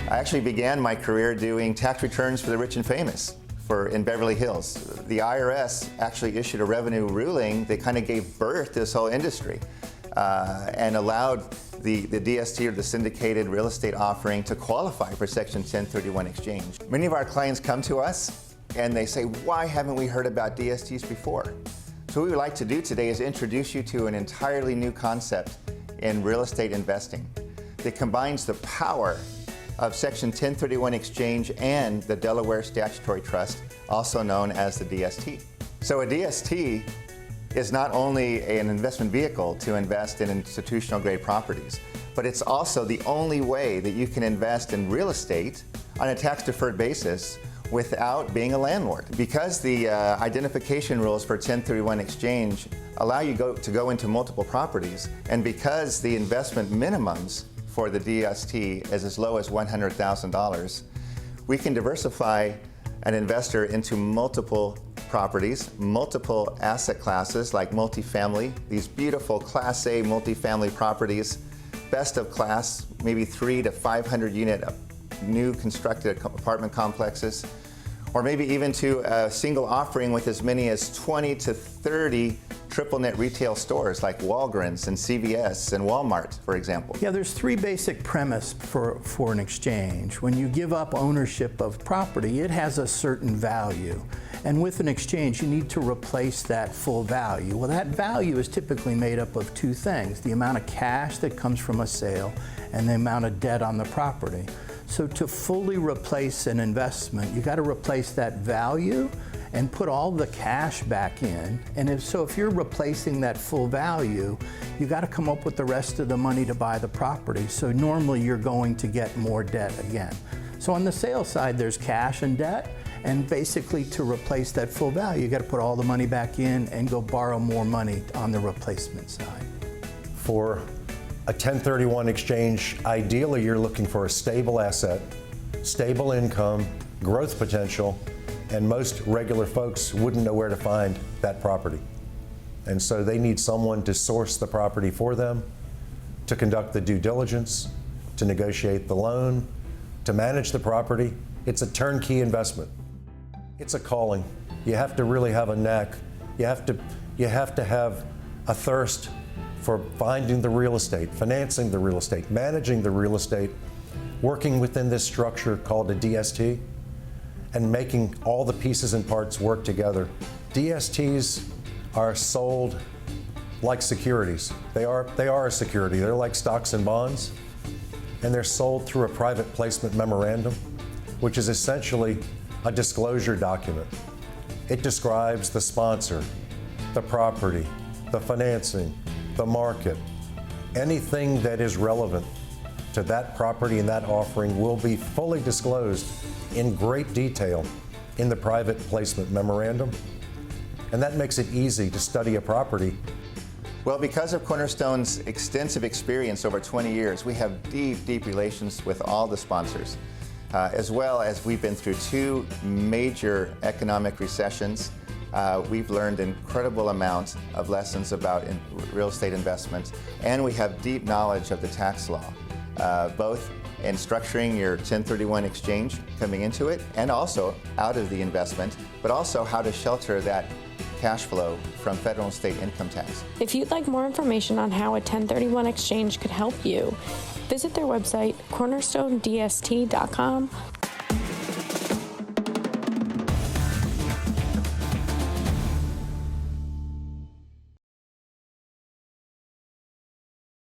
I actually began my career doing tax returns for the rich and famous in Beverly Hills. The IRS actually issued a revenue ruling that kind of gave birth to this whole industry and allowed the DST, or the syndicated real estate offering, to qualify for Section 1031 exchange. Many of our clients come to us and they say, why haven't we heard about DSTs before? So what we would like to do today is introduce you to an entirely new concept in real estate investing that combines the power of Section 1031 exchange and the Delaware Statutory Trust, also known as the DST. So a DST is not only an investment vehicle to invest in institutional grade properties, but it's also the only way that you can invest in real estate on a tax deferred basis without being a landlord. Because the identification rules for 1031 exchange allow you to go into multiple properties, and because the investment minimums for the DST is as low as $100,000, we can diversify an investor into multiple properties, multiple asset classes like multifamily, these beautiful Class A multifamily properties, best of class, maybe 300 to 500 unit new constructed apartment complexes, or maybe even to a single offering with as many as 20 to 30 triple net retail stores like Walgreens and CVS and Walmart, for example. Yeah, there's three basic premises for an exchange. When you give up ownership of property, it has a certain value. And with an exchange, you need to replace that full value. Well, that value is typically made up of two things: the amount of cash that comes from a sale and the amount of debt on the property. So to fully replace an investment, you got to replace that value and put all the cash back in. And if you're replacing that full value, you got to come up with the rest of the money to buy the property. So normally you're going to get more debt again. So on the sales side, there's cash and debt. And basically, to replace that full value, you got to put all the money back in and go borrow more money on the replacement side. For a 1031 exchange, ideally you're looking for a stable asset, stable income, growth potential, and most regular folks wouldn't know where to find that property. And so they need someone to source the property for them, to conduct the due diligence, to negotiate the loan, to manage the property. It's a turnkey investment. It's a calling. You have to really have a knack. You have to have a thirst for finding the real estate, financing the real estate, managing the real estate, working within this structure called a DST, and making all the pieces and parts work together. DSTs are sold like securities. They are a security. They're like stocks and bonds, and they're sold through a private placement memorandum, which is essentially a disclosure document. It describes the sponsor, the property, the financing, the market. Anything that is relevant to that property and that offering will be fully disclosed in great detail in the private placement memorandum. And that makes it easy to study a property. Well, because of Cornerstone's extensive experience over 20 years, we have deep relations with all the sponsors, as well as we've been through two major economic recessions. We've learned incredible amounts of lessons about real estate investment, and we have deep knowledge of the tax law, both in structuring your 1031 exchange coming into it and also out of the investment, but also how to shelter that cash flow from federal and state income tax. If you'd like more information on how a 1031 exchange could help you, visit their website, cornerstonedst.com,